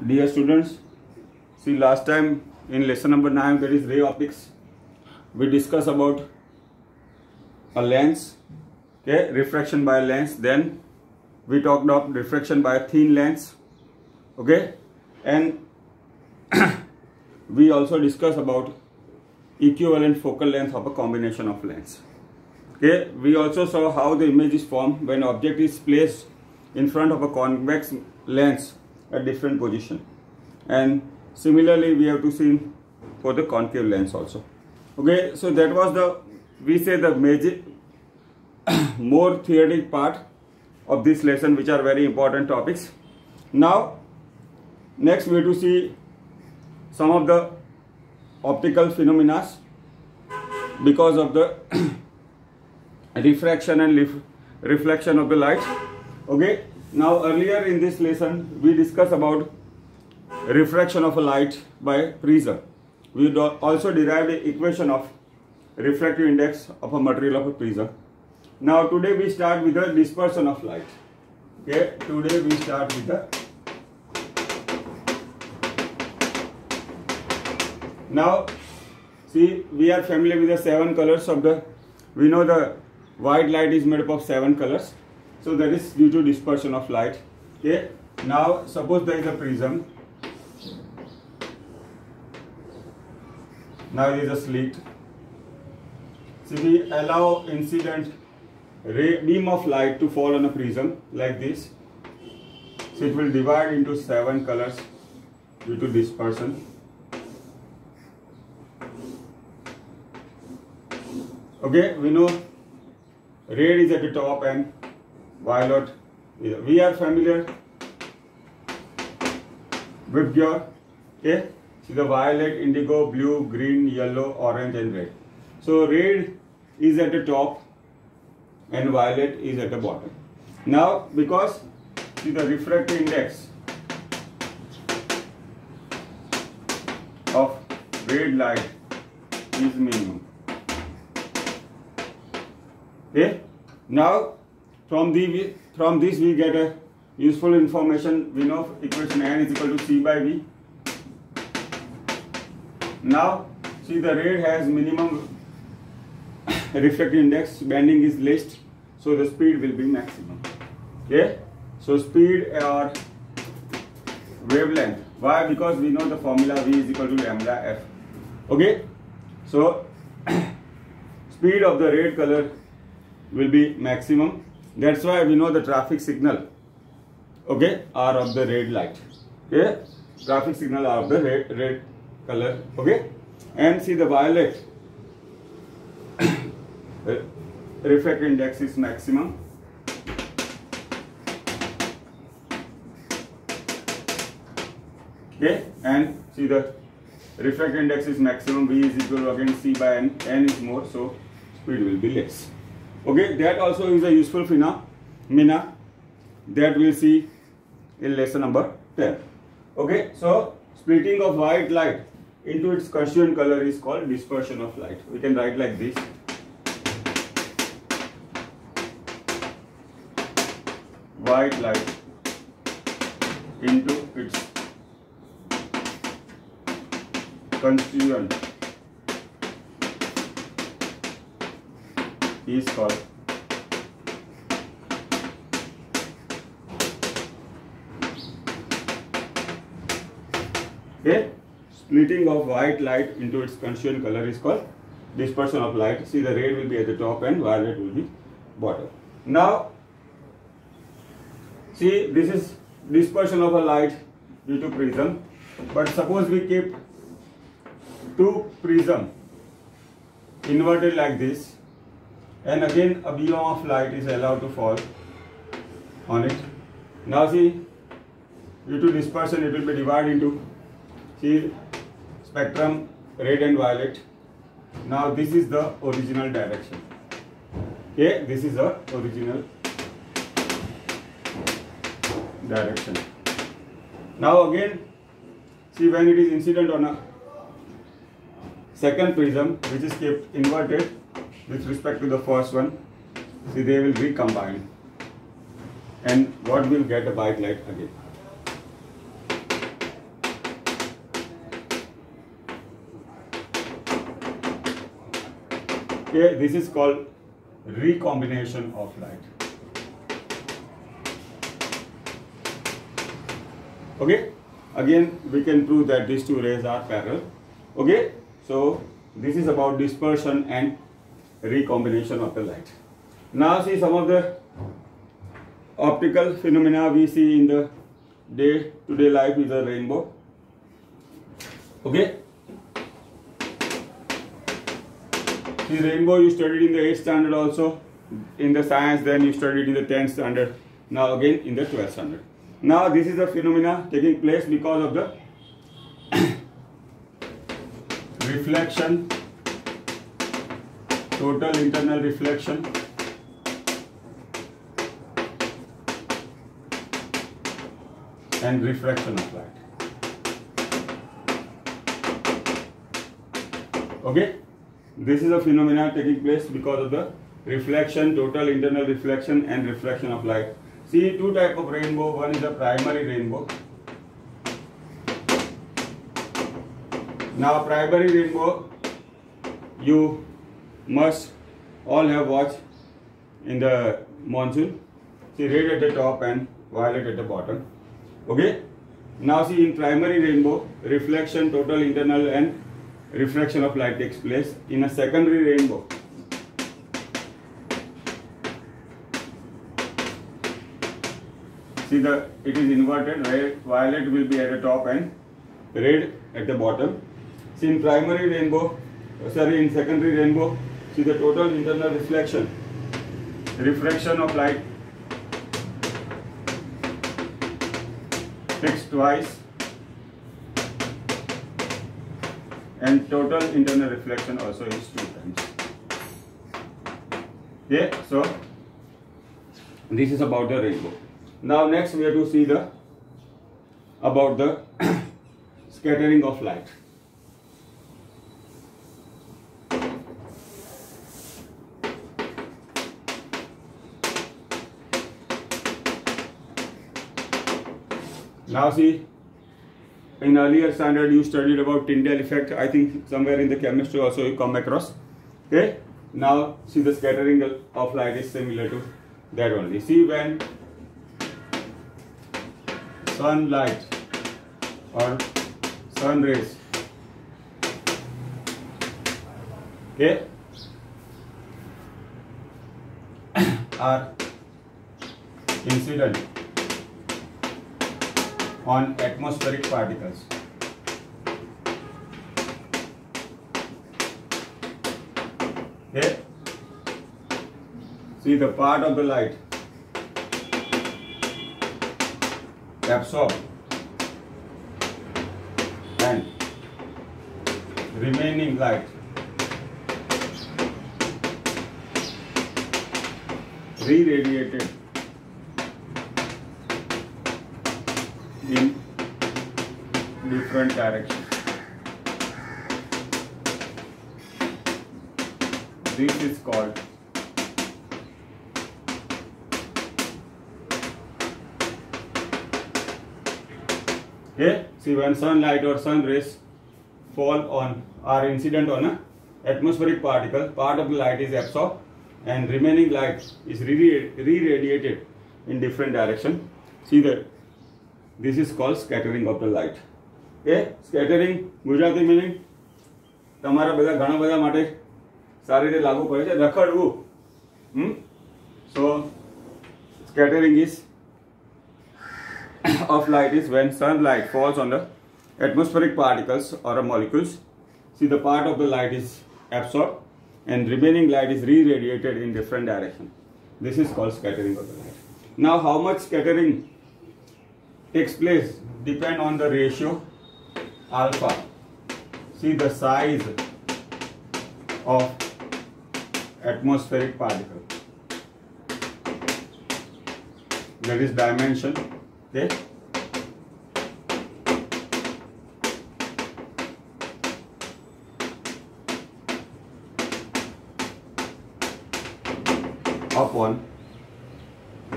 Dear students, see last time in lesson number 9, that is ray optics, we discussed about a lens, okay, refraction by a lens. Then we talked about refraction by a thin lens, okay, and we also discussed about equivalent focal length of a combination of lens. Okay, we also saw how the image is formed when object is placed in front of a convex lens at different position, and similarly we have to see for the concave lens also. Okay, so that was the major more theoretic part of this lesson, which are very important topics. Now next we have to see some of the optical phenomena because of the refraction and reflection of the light. Okay, now earlier in this lesson we discussed about refraction of a light by prism. We also derived the equation of refractive index of a material of a prism. Now today we start with the dispersion of light. Okay, today we start with the now see, we are familiar with the 7 colors of the, we know the white light is made up of 7 colors, so that is due to dispersion of light. Okay, now suppose there is a prism, now there is a slit. See, we allow incident beam of light to fall on a prism like this, so it will divide into 7 colors due to dispersion. Okay, we know red is at the top and violet. We are familiar with your, okay, see the violet, indigo, blue, green, yellow, orange and red. So red is at the top and violet is at the bottom. Now because see the refractive index of red light is minimum. Okay, now from this we get a useful information. We know equation N is equal to C by V. Now see the red has minimum refractive index, bending is least, so the speed will be maximum. Okay, so speed or wavelength. Why? Because we know the formula V is equal to lambda F. Okay, so speed of the red color will be maximum. That's why we know the traffic signal, okay, are of the red light. Okay, traffic signal are of the red color. Okay, and see the violet refractive index is maximum. Okay, and see the refractive index is maximum. V is equal to again C by N. N is more, so speed will be less. Okay, that also is a useful phenomena that we'll see in lesson number 10. Okay, so splitting of white light into its constituent color is called dispersion of light. We can write like this. White light into its constituent is called splitting of white light into its constituent color is called dispersion of light. See the red will be at the top and violet will be bottom. Now see, this is dispersion of a light due to prism, but suppose we keep 2 prism inverted like this, and again a beam of light is allowed to fall on it. Now see, due to dispersion it will be divided into, see, spectrum red and violet. Now this is the original direction. Okay, this is the original direction. Now again, see when it is incident on a second prism which is kept inverted with respect to the first one, see they will recombine, and what will get a white light again. Okay, this is called recombination of light. Okay, again we can prove that these two rays are parallel. Okay, so this is about dispersion and recombination of the light. Now see some of the optical phenomena we see in the day-to-day life is a rainbow. Okay, see rainbow you studied in the 8th standard also, in the science, then you studied in the 10th standard, now again in the 12th standard. Now this is a phenomena taking place because of the reflection, total internal reflection, and refraction of light. Okay, this is a phenomena taking place because of the reflection, total internal reflection, and refraction of light. See two type of rainbow. One is a primary rainbow. Now primary rainbow you must all have watched in the monsoon. See red at the top and violet at the bottom. Okay, now see in primary rainbow reflection, total internal and refraction of light takes place. In a secondary rainbow, see it is inverted. Red, violet will be at the top and red at the bottom. See in primary rainbow, in secondary rainbow, see the total internal reflection, refraction of light takes twice, and total internal reflection also is 2 times. Okay, so this is about the rainbow. Now next we have to see about the scattering of light. Now see, in earlier standard you studied about Tyndall effect. I think somewhere in the chemistry also you come across. Okay, now see the scattering of light is similar to that only. See when sunlight or sun rays, okay, are incident on atmospheric particles. Okay, see the part of the light absorbed and remaining light re-radiated in different directions. This is called okay. See when sunlight or sun rays fall on or incident on a atmospheric particle, part of the light is absorbed and remaining light is re-radiated in different direction. See that this is called scattering of the light. Okay, scattering Gujarati meaning તમારા બધા ઘણા બધા માટે સારી રીતે લાગુ પડે છે, રખડવું. So scattering is of light is when sunlight falls on the atmospheric particles or molecules. See the part of the light is absorbed and remaining light is re-radiated in different direction. This is called scattering of the light. Now how much scattering takes place depend on the ratio alpha. See the size of atmospheric particle, that is dimension. Okay, upon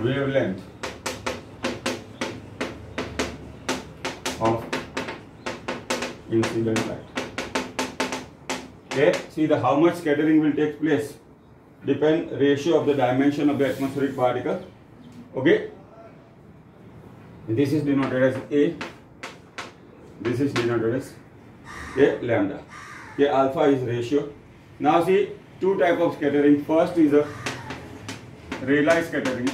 wavelength of incident light. Okay, see the how much scattering will take place depend ratio of the dimension of the atmospheric particle. Okay, this is denoted as A, this is denoted as lambda. Okay, alpha is ratio. Now see two type of scattering. First is a Rayleigh scattering,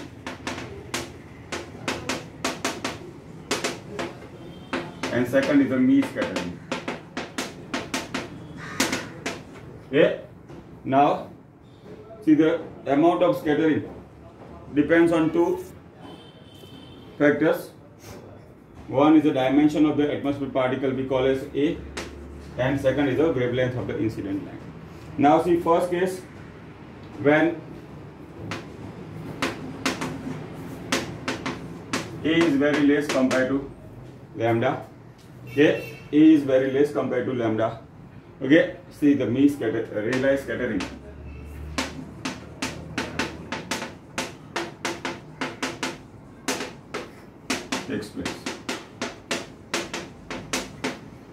and second is a Mie scattering. Okay, now see the amount of scattering depends on two factors. One is the dimension of the atmospheric particle we call as A, and second is the wavelength of the incident line. Now see first case, when A is very less compared to lambda. Okay, A is very less compared to lambda. Okay, see the Mie Rayleigh scattering. Takes place.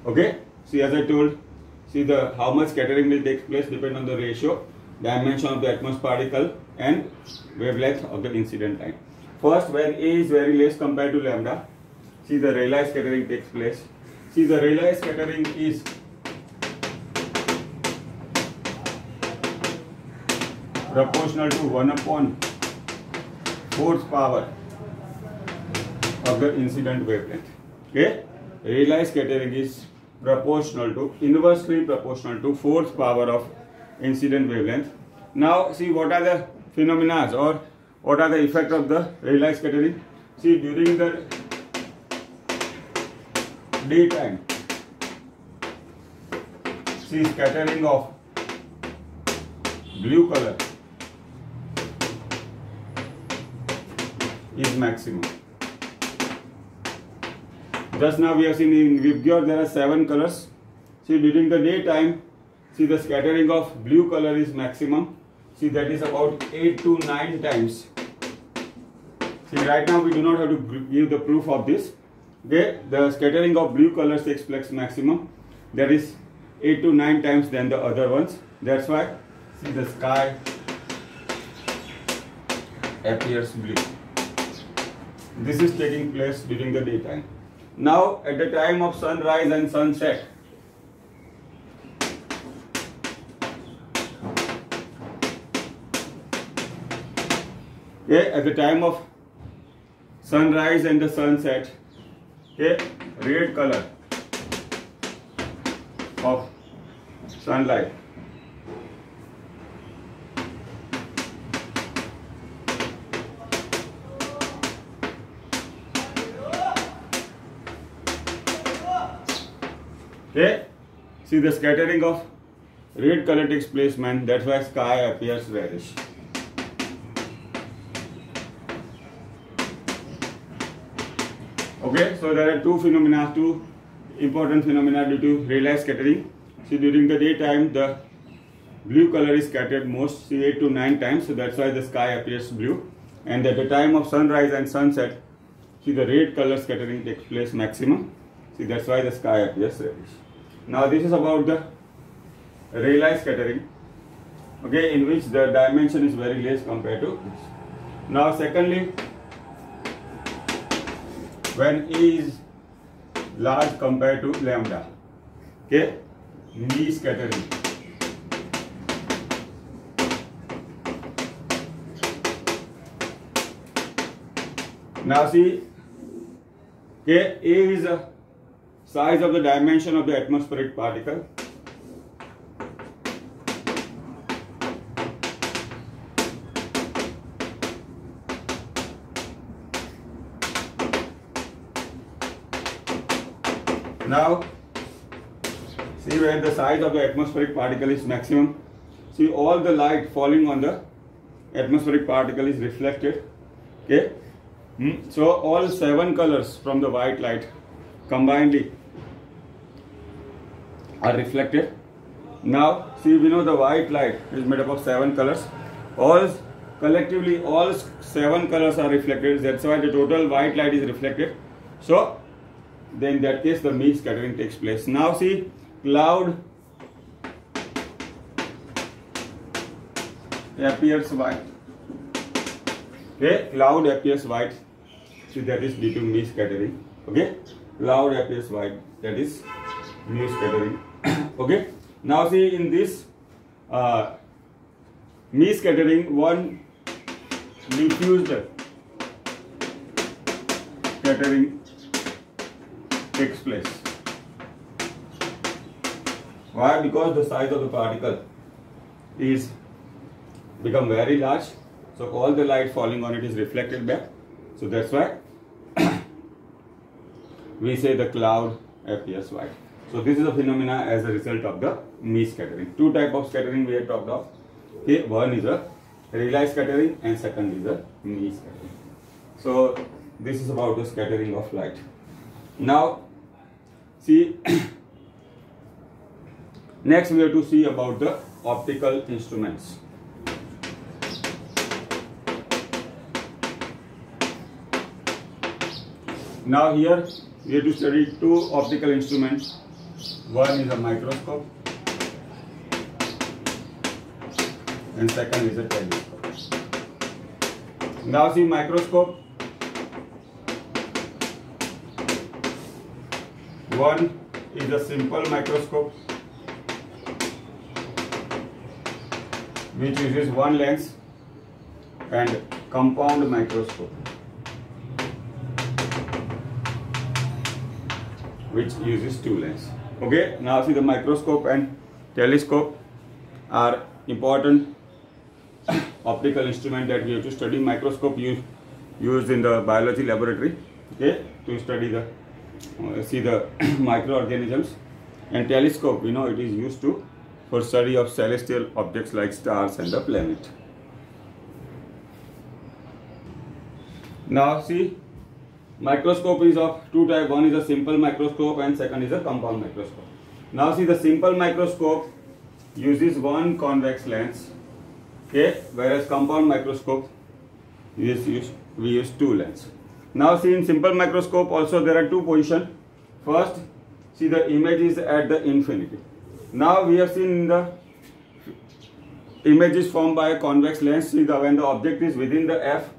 Okay, see as I told, see the how much scattering will take place depend on the ratio, dimension of the atmospheric particle and wavelength of the incident line. First, when A is very less compared to lambda, see the Rayleigh scattering takes place. See the Rayleigh scattering is proportional to 1/4th power of the incident wavelength. Okay, Rayleigh scattering is inversely proportional to 4th power of incident wavelength. Now see what are the phenomena or what are the effect of the Rayleigh scattering. See during the daytime, see scattering of blue color is maximum. Just now we have seen in VIBGYOR there are 7 colors. See during the daytime, see the scattering of blue color is maximum. See that is about 8 to 9 times. See right now we do not have to give the proof of this. Okay, the scattering of blue color takes place maximum. That is 8 to 9 times than the other ones. That's why see the sky appears blue. This is taking place during the daytime. Now at the time of sunrise and sunset, okay, at the time of sunrise and the sunset, okay, red color of sunlight okay, see the scattering of red color takes place, man. That's why sky appears reddish. Okay, so there are two important phenomena due to Rayleigh scattering. See during the daytime the blue color is scattered most, see 8 to 9 times, so that's why the sky appears blue. And at the time of sunrise and sunset, see the red color scattering takes place maximum. See that's why the sky appears reddish. Now this is about the Rayleigh scattering, okay, in which the dimension is very less compared to this. Now secondly, when E is large compared to lambda, okay, Mie scattering. Now see, okay, A is a size of the dimension of the atmospheric particle. Now see where the size of the atmospheric particle is maximum. See all the light falling on the atmospheric particle is reflected. Okay. So all 7 colors from the white light combinedly are reflected. Now see, we know the white light is made up of 7 colors. Collectively all 7 colors are reflected. That's why the total white light is reflected. So then in that case the Mie scattering takes place. Now see, cloud appears white. Okay, cloud appears white. See, that is due to Mie scattering. Okay, cloud appears white. That is Mie scattering. Okay. Now see, in this Mie scattering, one diffused scattering takes place. Why? Because the size of the particle is become very large, so all the light falling on it is reflected back. So that's why we say the cloud appears white. So this is a phenomena as a result of the Mie scattering. Two types of scattering we have talked of. Okay, one is a Rayleigh scattering and second is a Mie scattering. So this is about the scattering of light. Now see, next we have to see about the optical instruments. Now here we have to study two optical instruments. One is a microscope and second is a telescope. Now see, microscope. One is a simple microscope which uses one lens, and compound microscope which uses two lenses. Okay, now see, the microscope and telescope are important optical instrument that we have to study. Microscope used in the biology laboratory, okay, to study the see the microorganisms, and telescope, you know, it is used to for study of celestial objects like stars and the planet. Now see, microscope is of two types. One is a simple microscope and second is a compound microscope. Now see, the simple microscope uses one convex lens, okay, whereas compound microscope we use two lenses. Now see, in simple microscope also there are two positions. First, see, the image is at the infinity. Now we have seen the image is formed by a convex lens. See, when the object is within the f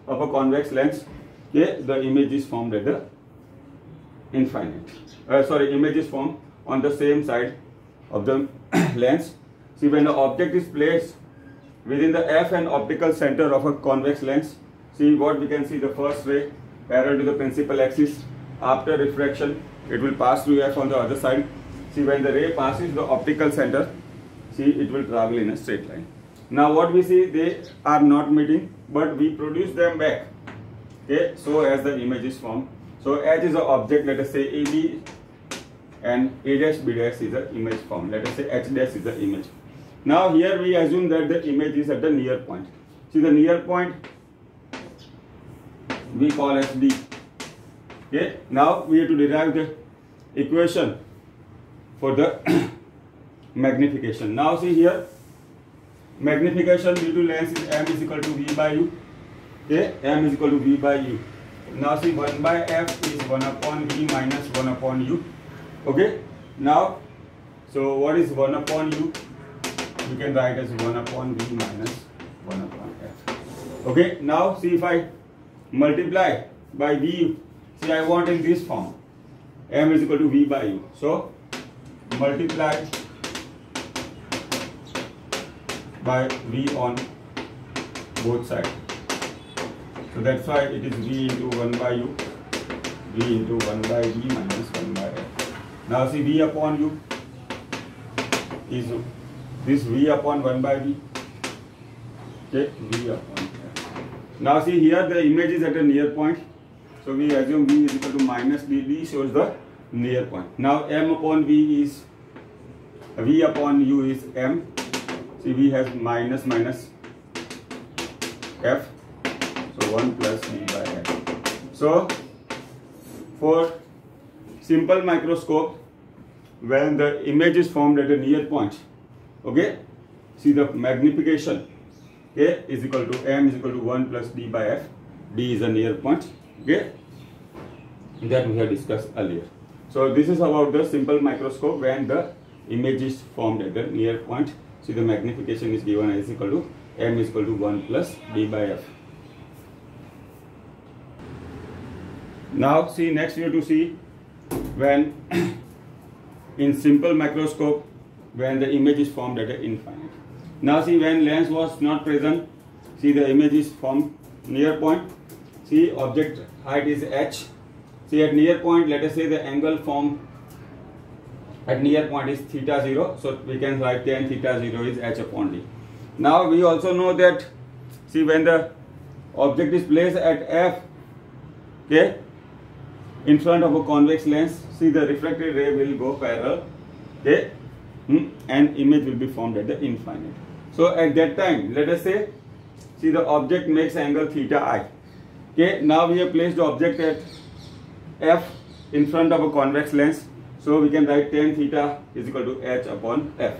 of a convex lens, okay, the image is formed at the infinite. Image is formed on the same side of the lens. See, when the object is placed within the f and optical center of a convex lens, see what we can see, the first ray parallel to the principal axis. After refraction, it will pass through f on the other side. See, when the ray passes the optical center, see, it will travel in a straight line. Now what we see, they are not meeting, but we produce them back, okay, so as the image is formed. So H is an object, let us say AB, and A dash B dash is the image formed. Let us say H dash is the image. Now here we assume that the image is at the near point. See, the near point we call as D. Okay. Now we have to derive the equation for the magnification. Now see here, magnification due to lens is m is equal to v by u. Okay, m is equal to v by u. Now see, 1 by f is 1 upon v minus 1 upon u. Okay. Now, so what is 1 upon u? You can write as 1 upon v minus 1 upon f. Okay. Now see, if I multiply by v, see, I want in this form, m is equal to v by u. So multiply by v on both sides. So that's why it is v into 1 by u, v into 1 by v minus 1 by f. Now see, v upon u is this v upon 1 by v. Okay, v upon f. Now see, here the image is at a near point, so we assume v is equal to minus d. D shows the near point. Now m upon v is, v upon u is m. See, v has minus minus f, so 1 plus d by f. So for simple microscope, when the image is formed at a near point, okay, see, the magnification, okay, is equal to m is equal to 1 plus d by f. D is a near point, okay, that we have discussed earlier. So this is about the simple microscope when the image is formed at the near point. See, the magnification is given as equal to m is equal to 1 plus d by f. Now see, next we have to see when in simple microscope when the image is formed at an infinite. Now see, when lens was not present, see the image is formed near point. See, object height is h. See, at near point, let us say the angle formed at near point is theta 0. So we can write tan theta 0 is h upon d. Now we also know that, see, when the object is placed at f, okay, in front of a convex lens, see the refracted ray will go parallel, okay, and image will be formed at the infinite. So at that time, let us say, see the object makes angle theta I. Okay, now we have placed the object at f in front of a convex lens, so we can write tan theta is equal to h upon f.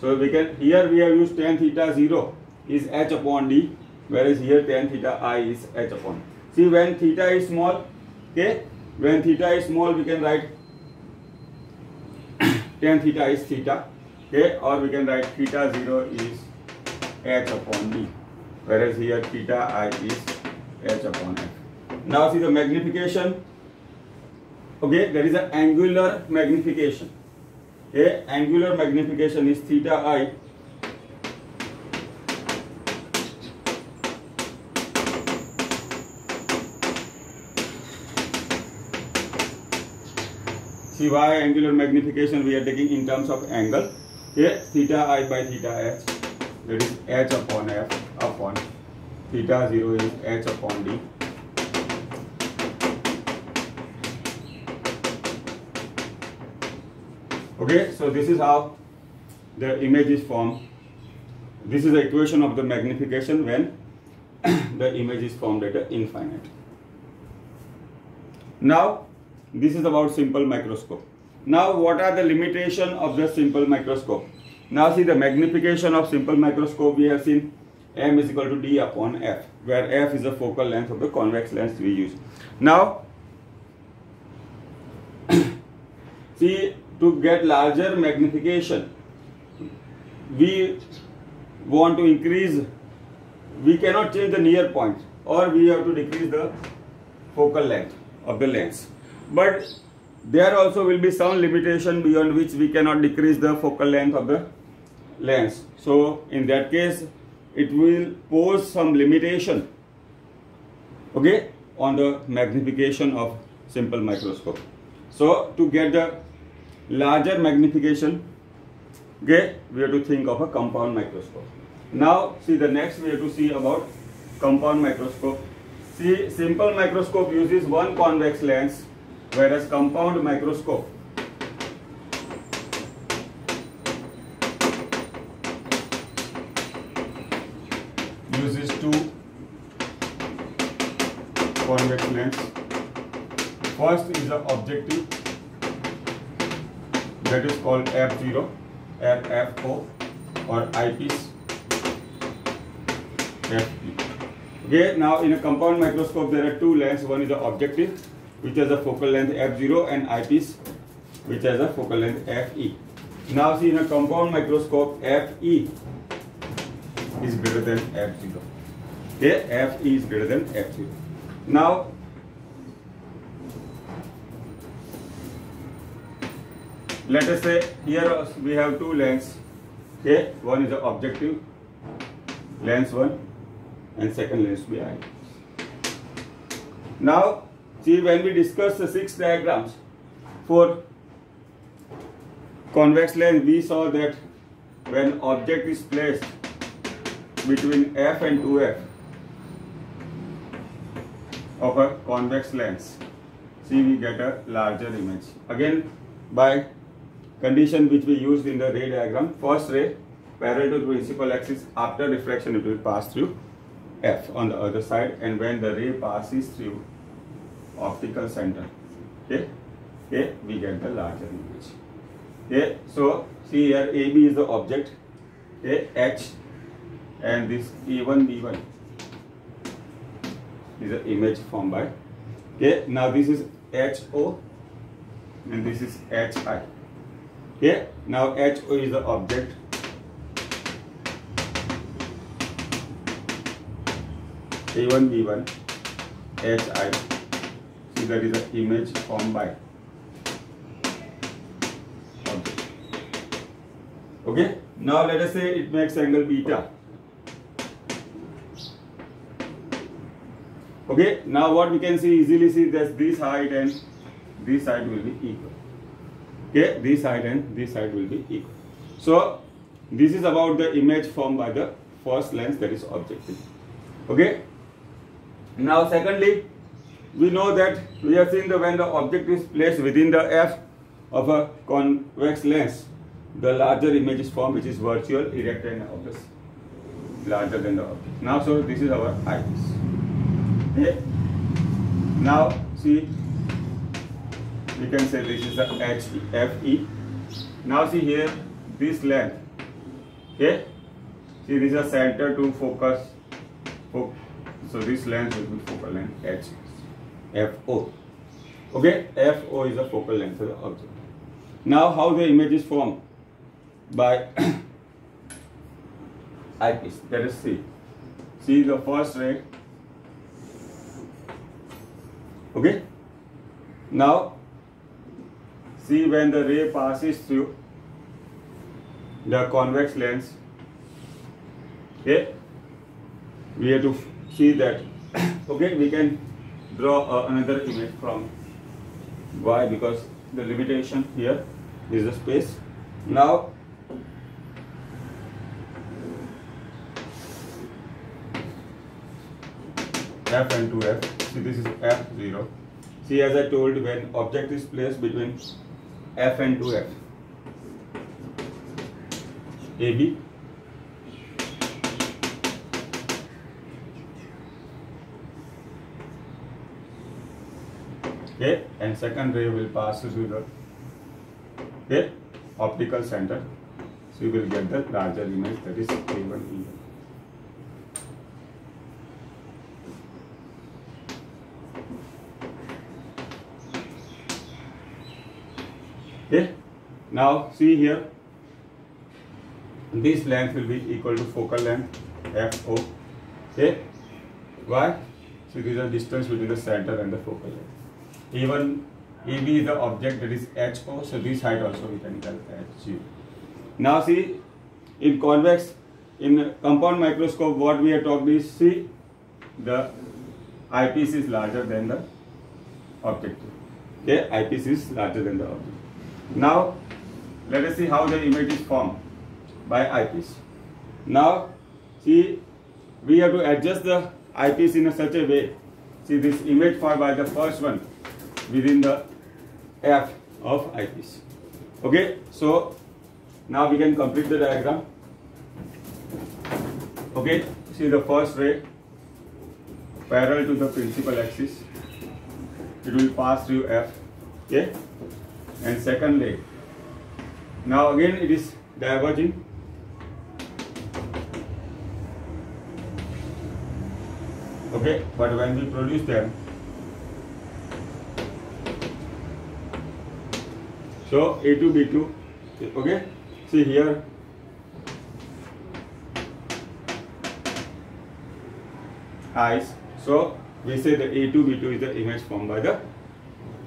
So we can, here we have used tan theta 0 is h upon d, whereas here tan theta I is h upon. See, when theta is small, okay, when theta is small, we can write tan theta is theta, okay, or we can write theta 0 is h upon d, whereas here theta I is h upon f. Now see the magnification, okay, there is an angular magnification. Okay, angular magnification is theta I see why angular magnification we are taking in terms of angle. Okay, theta I by theta h, that is h upon f upon theta 0 is h upon d. Okay, so this is how the image is formed. This is the equation of the magnification when the image is formed at an infinite. Now, this is about simple microscope. Now, what are the limitations of the simple microscope? Now, see the magnification of simple microscope, we have seen m is equal to d upon f, where f is the focal length of the convex lens we use. Now, see, to get larger magnification, we want to increase, we cannot change the near point, or we have to decrease the focal length of the lens. But there also will be some limitation beyond which we cannot decrease the focal length of the lens. So in that case, it will pose some limitation, okay, on the magnification of simple microscope. So to get the larger magnification, okay, we have to think of a compound microscope. Now see the next we have to see about compound microscope. See, simple microscope uses one convex lens, whereas compound microscope uses two convex lens. First is the objective, that is called f0, FO, or eyepiece, FP. Okay, now in a compound microscope there are two lenses. One is the objective, which has a focal length f0, and eyepiece, which has a focal length fe. Now see, in a compound microscope, fe is greater than f0. Okay, fe is greater than f0. Now let us say here we have two lenses. Okay, one is the objective, lens 1, and second lens behind. Now see, when we discuss the 6 diagrams for convex lens, we saw that when object is placed between f and 2f of a convex lens, see, we get a larger image. Again, by condition which we used in the ray diagram, first ray parallel to the principal axis, after refraction it will pass through f on the other side, and when the ray passes through optical center, okay, we get the larger image. Okay, so see here AB is the object, okay, H, and this A1, B1 is the image formed by, okay, now this is HO and this is HI. Okay, now HO is the object, A1 B1 HI. See, that is the image formed by object. Okay. Now let us say it makes angle beta. Okay. Now what we can see, easily see that this height and this height will be equal. Okay. This height and this height will be equal. So this is about the image formed by the first lens, that is objective. Okay. Now secondly, we know that we have seen that when the object is placed within the f of a convex lens, the larger image is formed, which is virtual, erect, and obvious, larger than the object. Now, so this is our eyepiece. Okay. Now see, we can say this is the FE. Now see here, this length. Okay. See, this is a center to focus. So this length will be focal length FO. Okay, FO is the focal length of the object. Now, how the image is formed? By eyepiece. Let us see. See the first ray. Okay. Now, see when the ray passes through the convex lens. Okay. We have to see that. Okay, we can draw another image from Y, because the limitation here is the space. Now F and 2F. See, this is F0. See, as I told, when object is placed between F and 2F, AB, okay, and second ray will pass through the optical center, so you will get the larger image, that is A1 E1. Okay. Now see here, this length will be equal to focal length FO. Okay. Why? So this is the distance between the center and the focal length. Even AB is the object, that is HO, so this height also we can calculate HG. Now see, in convex, in compound microscope, what we have talked is, see, the eyepiece is larger than the object. Okay, eyepiece is larger than the object. Now, let us see how the image is formed by eyepiece. Now, see, we have to adjust the eyepiece in such a way. See, this image formed by the first one within the F of eyepiece. Okay, so now we can complete the diagram. Okay, see the first ray parallel to the principal axis, it will pass through F. Okay, and second ray, now again it is diverging. Okay, but when we produce them, so A2 B2, okay, see here, eyes, so we say the A2 B2 is the image formed by the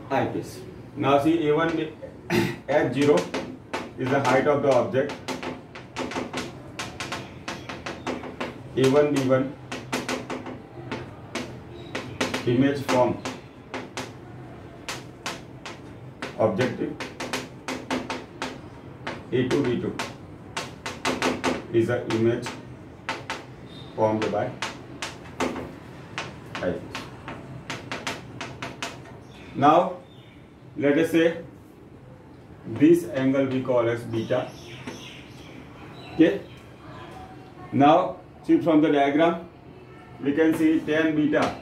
eyepiece. Now see, A1 H0 is the height of the object, A1 B1 image formed objective, A2 B2 is the image formed by eyepiece. Now let us say this angle we call as beta. Okay. Now see, from the diagram we can see tan beta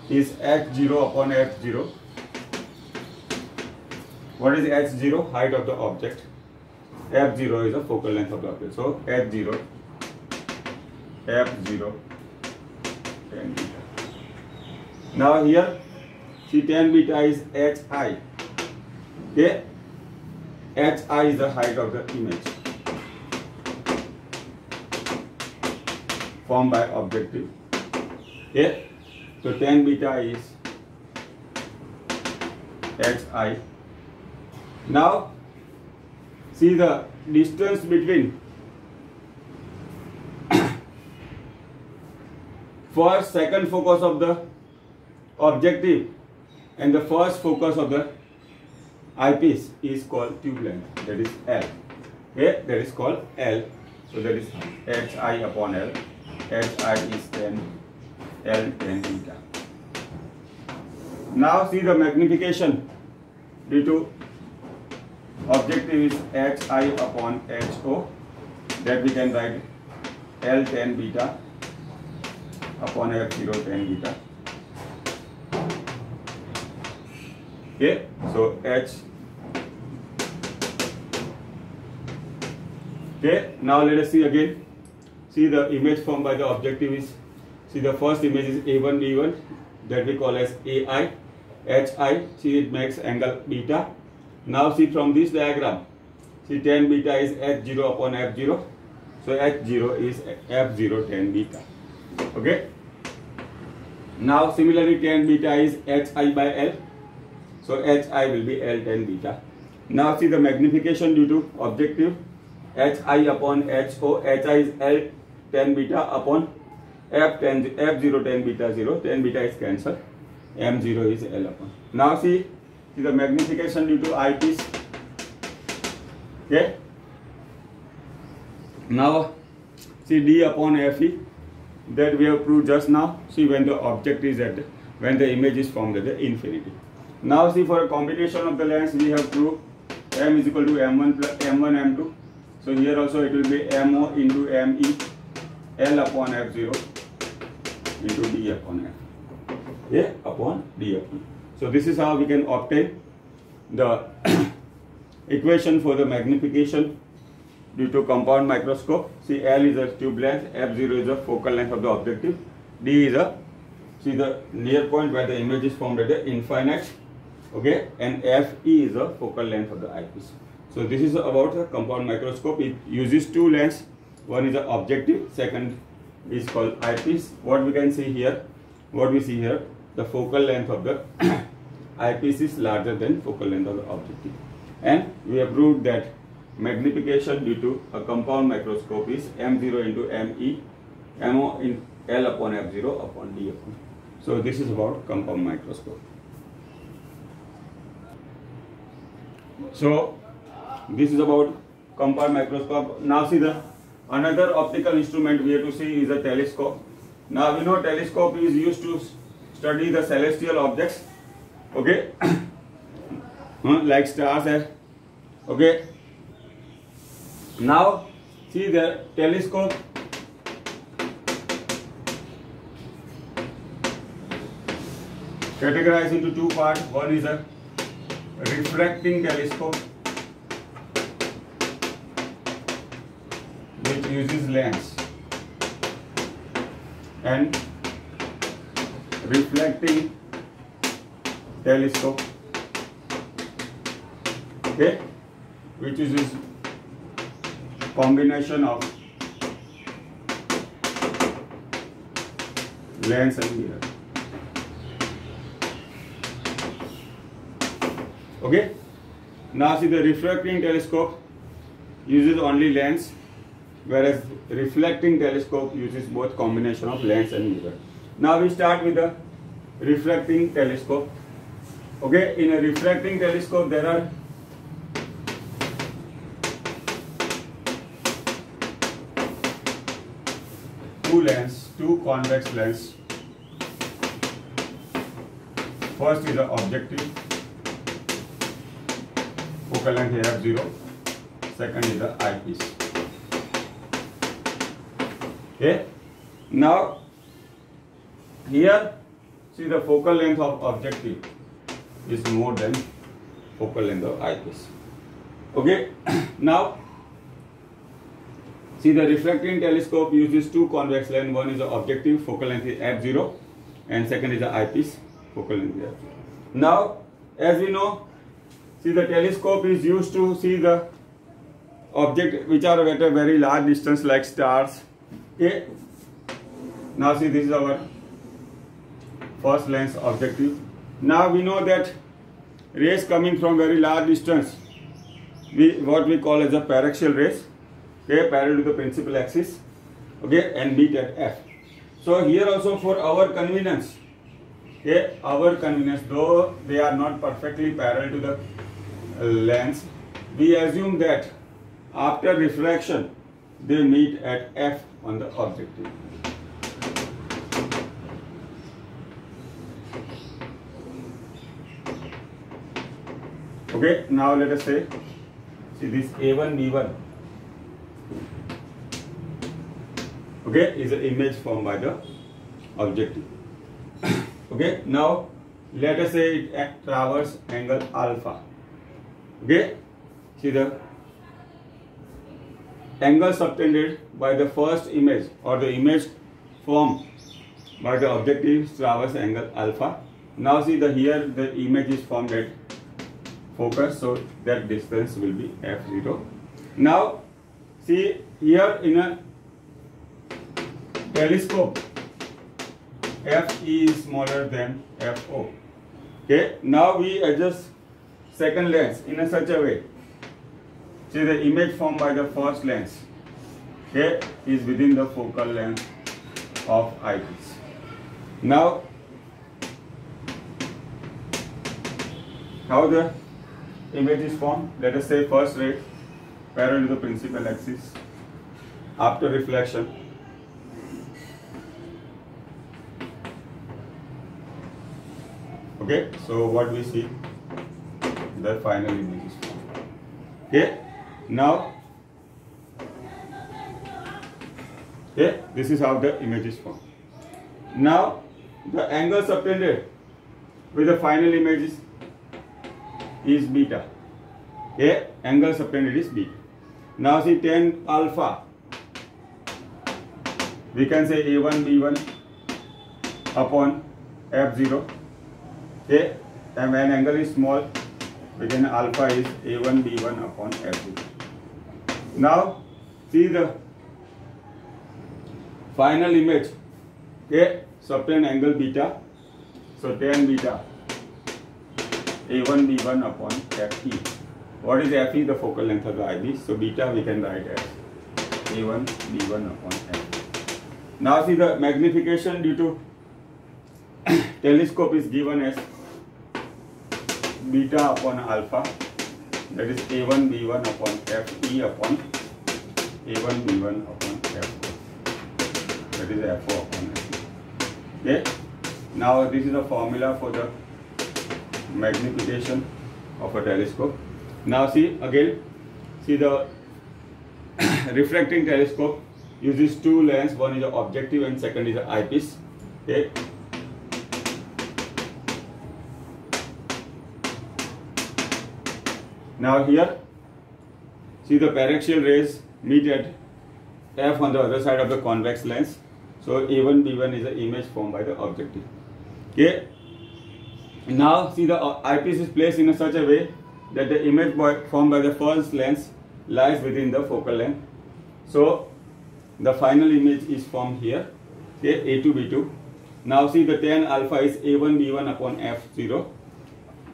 is H0 upon F0. What is H0? Height of the object. F0 is the focal length of the object. So H0, F0, tan beta. Now here, see, tan beta is Hi. Okay, Hi is the height of the image. formed by objective. Okay, so tan beta is hi. Now see the distance between first second focus of the objective and the first focus of the eyepiece is called tube length, that is L. Okay, that is called L. So that is hi upon L. Hi is tan L tan beta. Now see the magnification due to objective is hi upon ho, that we can write L tan beta upon f0 tan beta. Okay, so h. Okay, now let us see again. See the image formed by the objective is, see the first image is A1 B1, that we call as AI. Hi, see it makes angle beta. Now see from this diagram, see tan beta is h0 upon f0, so h0 is f0 tan beta. Okay. Now similarly tan beta is hi by L, so hi will be L tan beta. Now see the magnification due to objective, hi upon ho, hi is L tan beta upon f0 tan beta 0, tan beta is cancelled, m0 is L upon. Now see the magnification due to eyepiece. Okay. Now see d upon fe, that we have proved just now. See when the object is at, when the image is formed at the infinity. Now see for a combination of the lens we have proved m is equal to m1 plus m1 m2. So here also it will be mo into me L upon f0 into d upon f. Yeah, upon d upon. So this is how we can obtain the equation for the magnification due to compound microscope. See L is a tube length, f0 is the focal length of the objective, d is a, see the near point where the image is formed at the infinite, okay, and fe is the focal length of the eyepiece. So this is about the compound microscope. It uses two lenses, one is the objective, second is called eyepiece. What we can see here, what we see here, the focal length of the eyepiece is larger than focal length of the objective, and we have proved that magnification due to a compound microscope is m0 into me, mo in L upon f0 upon d upon. So this is about compound microscope. So this is about compound microscope. Now see the another optical instrument we have to see is a telescope. Now we know telescope is used to study the celestial objects, okay, like stars, okay. Now see the telescope categorized into two parts. One is a refracting telescope, which uses lens, and reflecting telescope, okay, which uses combination of lens and mirror. Okay. Now see the refracting telescope uses only lens, whereas reflecting telescope uses both combination of lens and mirror. Now we start with the refracting telescope. Okay, in a refracting telescope there are two lens, two convex lens. First is the objective, focal length f0. Second is the eyepiece. Okay. Now here see the focal length of objective is more than focal length of eyepiece. Okay. Now see the refracting telescope uses two convex lens. One is the objective, focal length is f0, and second is the eyepiece, focal length is f0. Now as we know, see the telescope is used to see the object which are at a very large distance like stars. Okay. Now see, this is our first lens objective. Now we know that rays coming from very large distance, what we call as a paraxial rays, okay, parallel to the principal axis, okay, and meet at F. So here also for our convenience, okay, though they are not perfectly parallel to the lens, we assume that after refraction they meet at F on the objective. Okay, now let us say, see this A1 B1, okay, is an image formed by the objective. Okay, now let us say it traverses angle alpha. Okay, see the angle subtended by the first image or the image formed by the objective traverses angle alpha. Now see here the image is formed at focus, so that distance will be f0. Now see here in a telescope, FE is smaller than FO. Okay, now we adjust second lens in such a way. See the image formed by the first lens, okay, is within the focal length of eyepiece. Now how the image is formed? Let us say first ray parallel to the principal axis. After reflection, okay, so what we see, the final image is formed. Okay, now, okay, this is how the image is formed. Now the angle subtended with the final image is beta. Okay, angle subtended is beta. Now see tan alpha, we can say A1 B1 upon F0. Okay, and when angle is small, we can alpha is A1 B1 upon F0. Now see the final image, okay, subtend angle beta, so tan beta A1 B1 upon Fe. What is Fe? The focal length of the eyepiece. So beta we can write as A1 B1 upon Fe. Now see the magnification due to telescope is given as beta upon alpha, that is A1 B1 upon Fe upon A1 B1 upon F4, that is F4 upon Fe. Okay, now this is the formula for the magnification of a telescope. Now see again, see the refracting telescope uses two lenses, one is the objective and second is the eyepiece. Okay, now here see the paraxial rays meet at F on the other side of the convex lens, so A1 B1 is the image formed by the objective. Okay, now see the eyepiece is placed in such a way that the image formed by the first lens lies within the focal length. So the final image is formed here, okay, A2 B2. Now see the tan alpha is A1 B1 upon F0.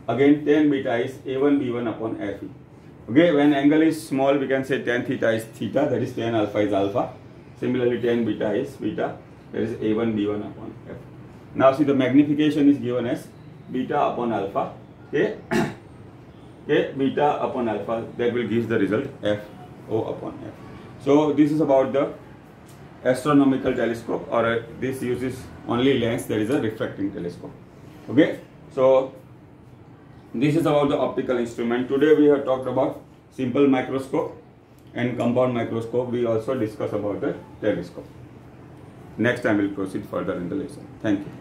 Again tan beta is A1 B1 upon Fe. Okay, when angle is small we can say tan theta is theta, that is tan alpha is alpha. Similarly tan beta is beta, that is A1 B1 upon F. Now see the magnification is given as beta upon alpha. Okay, okay, beta upon alpha, that will give the result FO upon F. So this is about the astronomical telescope, or this uses only lens, that is a refracting telescope. Okay, so this is about the optical instrument. Today we have talked about simple microscope and compound microscope. We also discuss about the telescope. Next time we will proceed further in the lesson. Thank you.